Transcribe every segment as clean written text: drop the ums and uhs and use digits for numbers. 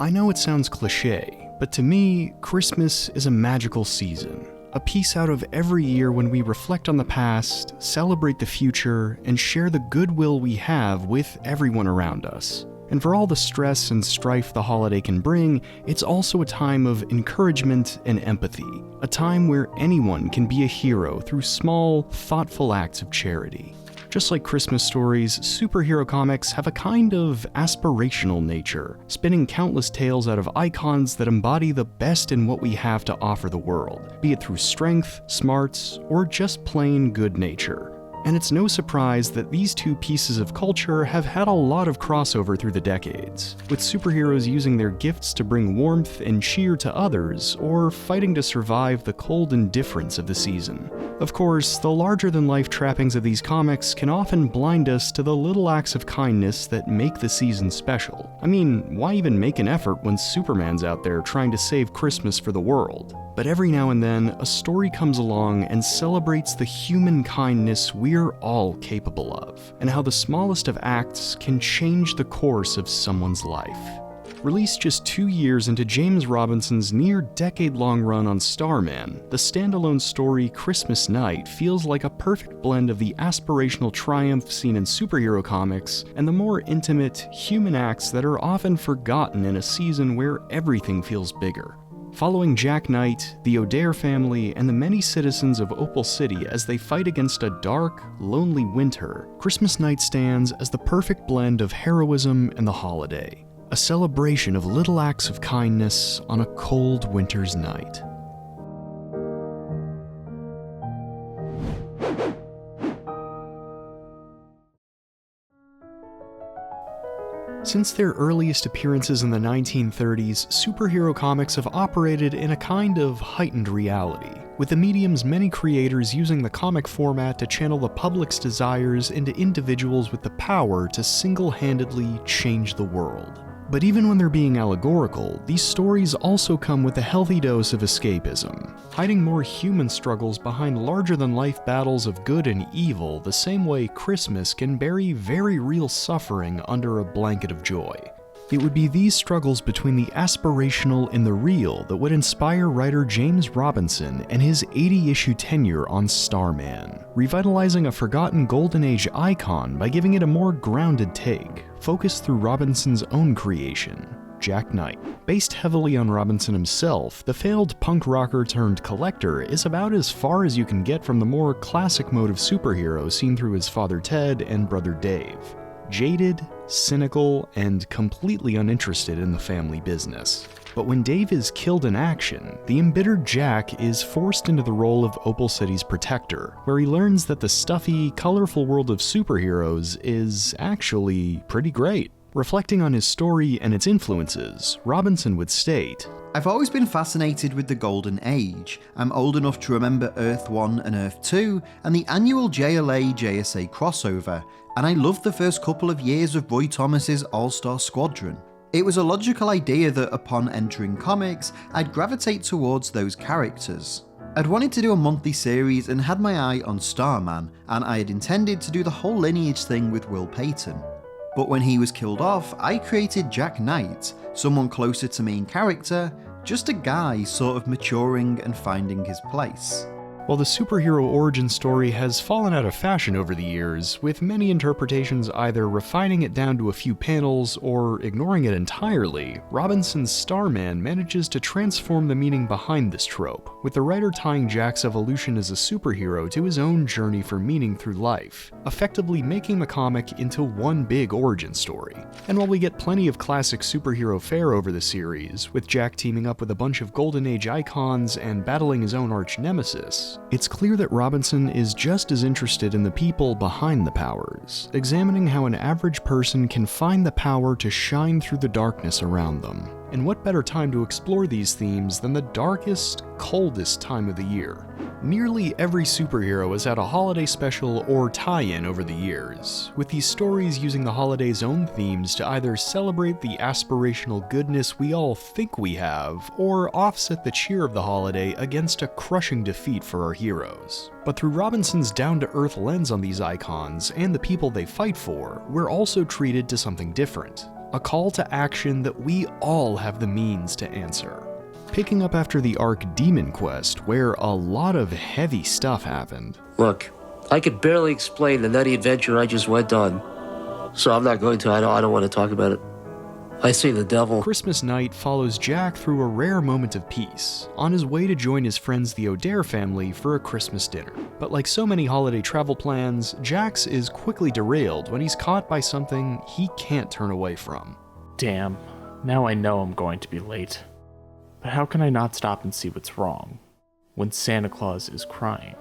I know it sounds cliche, but to me, Christmas is a magical season. A piece out of every year when we reflect on the past, celebrate the future, and share the goodwill we have with everyone around us. And for all the stress and strife the holiday can bring, it's also a time of encouragement and empathy. A time where anyone can be a hero through small, thoughtful acts of charity. Just like Christmas stories, superhero comics have a kind of aspirational nature, spinning countless tales out of icons that embody the best in what we have to offer the world, be it through strength, smarts, or just plain good nature. And it's no surprise that these two pieces of culture have had a lot of crossover through the decades, with superheroes using their gifts to bring warmth and cheer to others, or fighting to survive the cold indifference of the season. Of course, the larger-than-life trappings of these comics can often blind us to the little acts of kindness that make the season special. I mean, why even make an effort when Superman's out there trying to save Christmas for the world? But every now and then, a story comes along and celebrates the human kindness we're all capable of, and how the smallest of acts can change the course of someone's life. Released just 2 years into James Robinson's near-decade-long run on Starman, the standalone story Christmas Night feels like a perfect blend of the aspirational triumph seen in superhero comics and the more intimate, human acts that are often forgotten in a season where everything feels bigger. Following Jack Knight, the O'Dare family, and the many citizens of Opal City as they fight against a dark, lonely winter, Christmas Night stands as the perfect blend of heroism and the holiday, a celebration of little acts of kindness on a cold winter's night. Since their earliest appearances in the 1930s, superhero comics have operated in a kind of heightened reality, with the medium's many creators using the comic format to channel the public's desires into individuals with the power to single-handedly change the world. But even when they're being allegorical, these stories also come with a healthy dose of escapism, hiding more human struggles behind larger-than-life battles of good and evil the same way Christmas can bury very real suffering under a blanket of joy. It would be these struggles between the aspirational and the real that would inspire writer James Robinson and his 80-issue tenure on Starman, revitalizing a forgotten Golden Age icon by giving it a more grounded take, focused through Robinson's own creation, Jack Knight. Based heavily on Robinson himself, the failed punk rocker turned collector is about as far as you can get from the more classic mode of superhero seen through his father Ted and brother Dave. Jaded, cynical, and completely uninterested in the family business. But when Dave is killed in action, the embittered Jack is forced into the role of Opal City's protector, where he learns that the stuffy, colorful world of superheroes is actually pretty great. Reflecting on his story and its influences, Robinson would state, "I've always been fascinated with the Golden Age. I'm old enough to remember Earth 1 and Earth 2 and the annual JLA-JSA crossover, and I loved the first couple of years of Roy Thomas's All-Star Squadron. It was a logical idea that upon entering comics, I'd gravitate towards those characters. I'd wanted to do a monthly series and had my eye on Starman, and I had intended to do the whole lineage thing with Will Payton. But when he was killed off, I created Jack Knight, someone closer to main character, just a guy sort of maturing and finding his place." While the superhero origin story has fallen out of fashion over the years, with many interpretations either refining it down to a few panels or ignoring it entirely, Robinson's Starman manages to transform the meaning behind this trope, with the writer tying Jack's evolution as a superhero to his own journey for meaning through life, effectively making the comic into one big origin story. And while we get plenty of classic superhero fare over the series, with Jack teaming up with a bunch of Golden Age icons and battling his own arch nemesis, it's clear that Robinson is just as interested in the people behind the powers, examining how an average person can find the power to shine through the darkness around them. And what better time to explore these themes than the darkest, coldest time of the year? Nearly every superhero has had a holiday special or tie-in over the years, with these stories using the holiday's own themes to either celebrate the aspirational goodness we all think we have, or offset the cheer of the holiday against a crushing defeat for our heroes. But through Robinson's down-to-earth lens on these icons and the people they fight for, we're also treated to something different. a call to action that we all have the means to answer. Picking up after the arc Demon Quest, where a lot of heavy stuff happened. Look, I could barely explain the nutty adventure I just went on, so I'm not going to. I don't want to talk about it. I see the devil. Christmas Night follows Jack through a rare moment of peace, on his way to join his friends the O'Dare family for a Christmas dinner. But like so many holiday travel plans, Jack's is quickly derailed when he's caught by something he can't turn away from. Damn, now I know I'm going to be late. But how can I not stop and see what's wrong when Santa Claus is crying?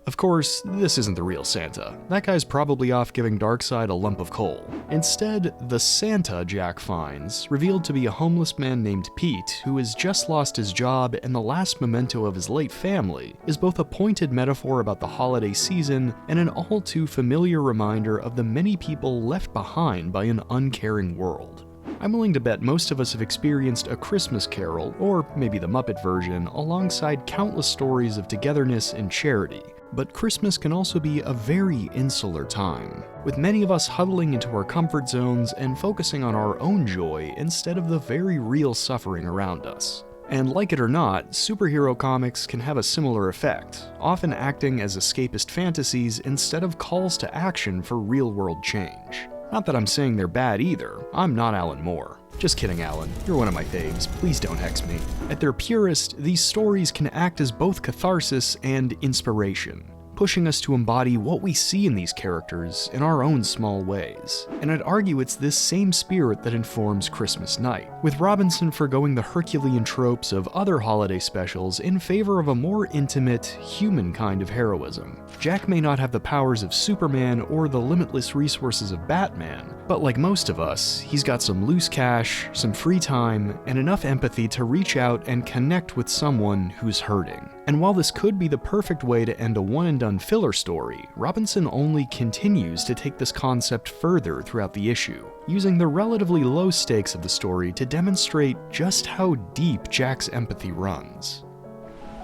Of course, this isn't the real Santa. That guy's probably off giving Darkseid a lump of coal. Instead, the Santa Jack finds, revealed to be a homeless man named Pete, who has just lost his job and the last memento of his late family, is both a pointed metaphor about the holiday season and an all too familiar reminder of the many people left behind by an uncaring world. I'm willing to bet most of us have experienced A Christmas Carol, or maybe the Muppet version, alongside countless stories of togetherness and charity. But Christmas can also be a very insular time, with many of us huddling into our comfort zones and focusing on our own joy instead of the very real suffering around us. And like it or not, superhero comics can have a similar effect, often acting as escapist fantasies instead of calls to action for real-world change. Not that I'm saying they're bad either, I'm not Alan Moore. Just kidding, Alan, you're one of my faves, please don't hex me. At their purest, these stories can act as both catharsis and inspiration, pushing us to embody what we see in these characters in our own small ways. And I'd argue it's this same spirit that informs Christmas Night, with Robinson forgoing the Herculean tropes of other holiday specials in favor of a more intimate, human kind of heroism. Jack may not have the powers of Superman or the limitless resources of Batman, but like most of us, he's got some loose cash, some free time, and enough empathy to reach out and connect with someone who's hurting. And while this could be the perfect way to end a one-and-done filler story, Robinson only continues to take this concept further throughout the issue, using the relatively low stakes of the story to demonstrate just how deep Jack's empathy runs.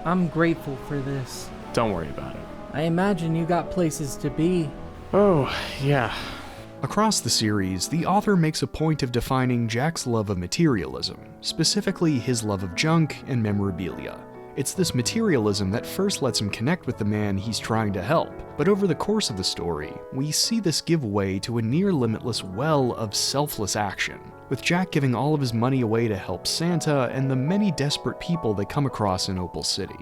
I'm grateful for this. Don't worry about it. I imagine you got places to be. Oh, yeah. Across the series, the author makes a point of defining Jack's love of materialism, specifically his love of junk and memorabilia. It's this materialism that first lets him connect with the man he's trying to help, but over the course of the story, we see this give way to a near-limitless well of selfless action, with Jack giving all of his money away to help Santa and the many desperate people they come across in Opal City.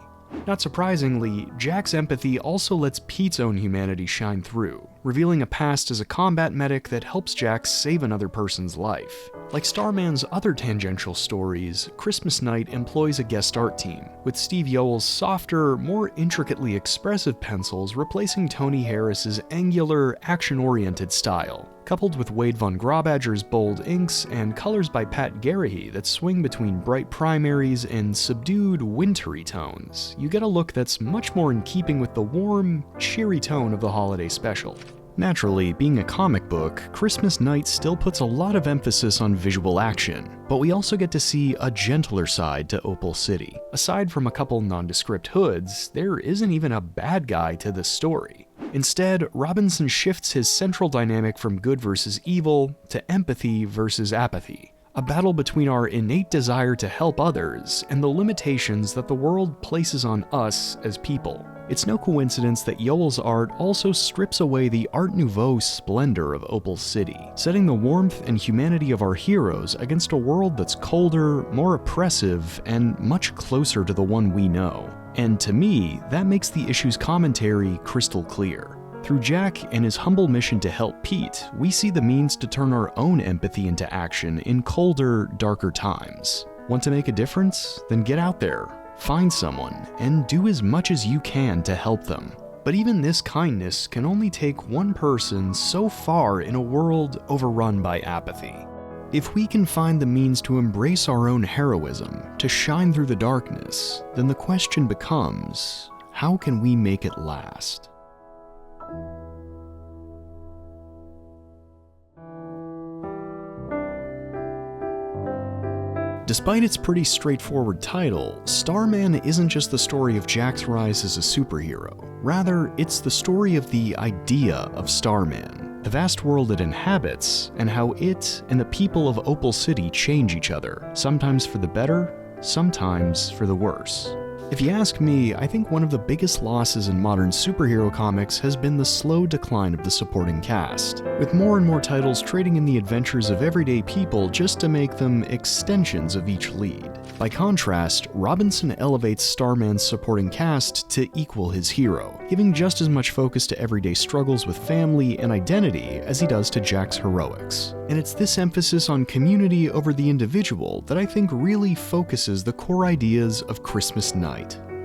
Not surprisingly, Jack's empathy also lets Pete's own humanity shine through, revealing a past as a combat medic that helps Jack save another person's life. Like Starman's other tangential stories, Christmas Night employs a guest art team, with Steve Yowell's softer, more intricately expressive pencils replacing Tony Harris's angular, action-oriented style. Coupled with Wade von Graubadger's bold inks and colors by Pat Garrahy that swing between bright primaries and subdued, wintry tones, you get a look that's much more in keeping with the warm, cheery tone of the holiday special. Naturally, being a comic book, Christmas Night still puts a lot of emphasis on visual action, but we also get to see a gentler side to Opal City. Aside from a couple nondescript hoods, there isn't even a bad guy to this story. Instead, Robinson shifts his central dynamic from good versus evil to empathy versus apathy, a battle between our innate desire to help others and the limitations that the world places on us as people. It's no coincidence that Yowell's art also strips away the Art Nouveau splendor of Opal City, setting the warmth and humanity of our heroes against a world that's colder, more oppressive, and much closer to the one we know. And to me, that makes the issue's commentary crystal clear. Through Jack and his humble mission to help Pete, we see the means to turn our own empathy into action in colder, darker times. Want to make a difference? Then get out there, find someone, and do as much as you can to help them. But even this kindness can only take one person so far in a world overrun by apathy. If we can find the means to embrace our own heroism, to shine through the darkness, then the question becomes, how can we make it last? Despite its pretty straightforward title, Starman isn't just the story of Jack's rise as a superhero. Rather, it's the story of the idea of Starman, the vast world it inhabits, and how it and the people of Opal City change each other, sometimes for the better, sometimes for the worse. If you ask me, I think one of the biggest losses in modern superhero comics has been the slow decline of the supporting cast, with more and more titles trading in the adventures of everyday people just to make them extensions of each lead. By contrast, Robinson elevates Starman's supporting cast to equal his hero, giving just as much focus to everyday struggles with family and identity as he does to Jack's heroics. And it's this emphasis on community over the individual that I think really focuses the core ideas of Christmas Night.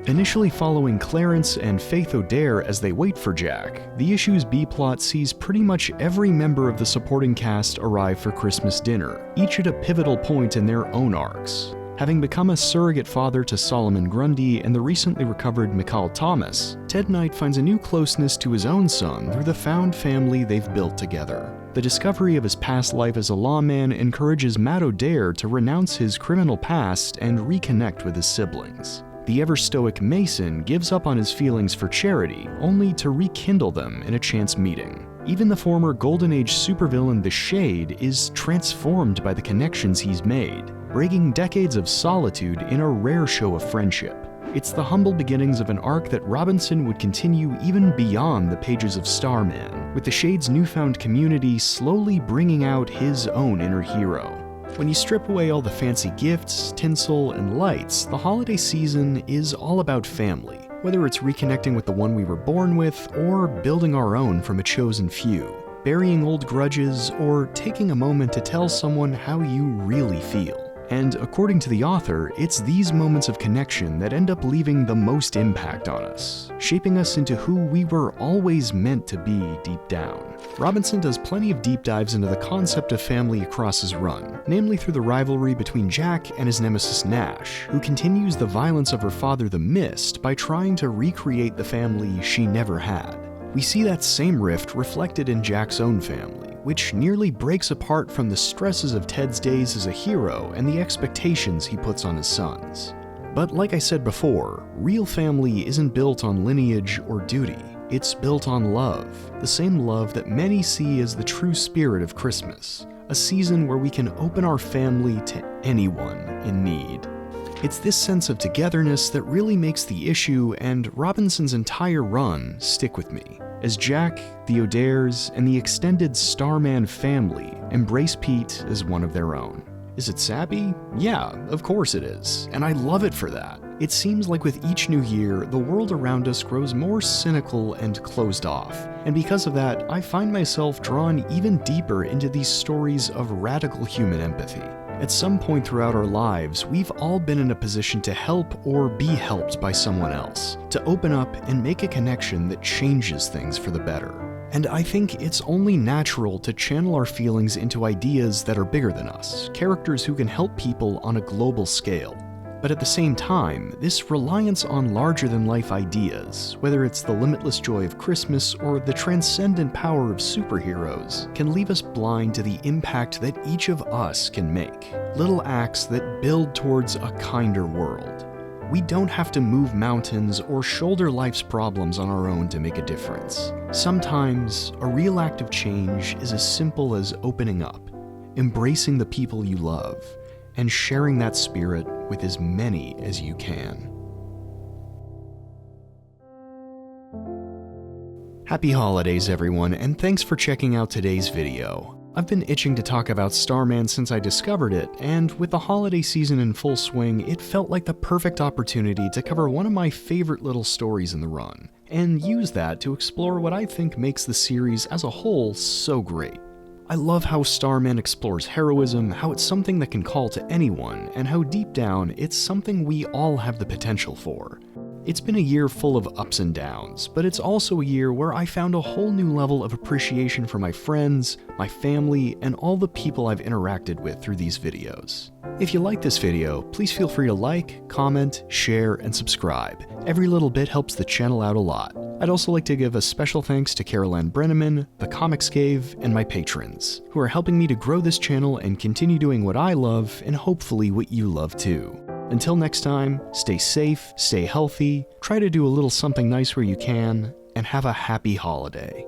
Initially following Clarence and Faith O'Dare as they wait for Jack, the issue's B-plot sees pretty much every member of the supporting cast arrive for Christmas dinner, each at a pivotal point in their own arcs. Having become a surrogate father to Solomon Grundy and the recently recovered Mikal Thomas, Ted Knight finds a new closeness to his own son through the found family they've built together. The discovery of his past life as a lawman encourages Matt O'Dare to renounce his criminal past and reconnect with his siblings. The ever-stoic Mason gives up on his feelings for Charity, only to rekindle them in a chance meeting. Even the former Golden Age supervillain The Shade is transformed by the connections he's made, breaking decades of solitude in a rare show of friendship. It's the humble beginnings of an arc that Robinson would continue even beyond the pages of Starman, with the Shade's newfound community slowly bringing out his own inner hero. When you strip away all the fancy gifts, tinsel, and lights, the holiday season is all about family, whether it's reconnecting with the one we were born with or building our own from a chosen few, burying old grudges, or taking a moment to tell someone how you really feel. And according to the author, it's these moments of connection that end up leaving the most impact on us, shaping us into who we were always meant to be deep down. Robinson does plenty of deep dives into the concept of family across his run, namely through the rivalry between Jack and his nemesis Nash, who continues the violence of her father the Mist by trying to recreate the family she never had. We see that same rift reflected in Jack's own family, which nearly breaks apart from the stresses of Ted's days as a hero and the expectations he puts on his sons. But like I said before, real family isn't built on lineage or duty. It's built on love, the same love that many see as the true spirit of Christmas, a season where we can open our family to anyone in need. It's this sense of togetherness that really makes the issue and Robinson's entire run stick with me, as Jack, the O'Dares, and the extended Starman family embrace Pete as one of their own. Is it sappy? Yeah, of course it is, and I love it for that. It seems like with each new year, the world around us grows more cynical and closed off, and because of that, I find myself drawn even deeper into these stories of radical human empathy. At some point throughout our lives, we've all been in a position to help or be helped by someone else, to open up and make a connection that changes things for the better. And I think it's only natural to channel our feelings into ideas that are bigger than us, characters who can help people on a global scale. But at the same time, this reliance on larger-than-life ideas, whether it's the limitless joy of Christmas or the transcendent power of superheroes, can leave us blind to the impact that each of us can make. Little acts that build towards a kinder world. We don't have to move mountains or shoulder life's problems on our own to make a difference. Sometimes, a real act of change is as simple as opening up, embracing the people you love, and sharing that spirit with as many as you can. Happy holidays, everyone, and thanks for checking out today's video. I've been itching to talk about Starman since I discovered it, and with the holiday season in full swing, it felt like the perfect opportunity to cover one of my favorite little stories in the run, and use that to explore what I think makes the series as a whole so great. I love how Starman explores heroism, how it's something that can call to anyone, and how deep down, it's something we all have the potential for. It's been a year full of ups and downs, but it's also a year where I found a whole new level of appreciation for my friends, my family, and all the people I've interacted with through these videos. If you like this video, please feel free to like, comment, share, and subscribe. Every little bit helps the channel out a lot. I'd also like to give a special thanks to Carol Ann Brenneman, The Comics Cave, and my patrons, who are helping me to grow this channel and continue doing what I love, and hopefully what you love too. Until next time, stay safe, stay healthy, try to do a little something nice where you can, and have a happy holiday.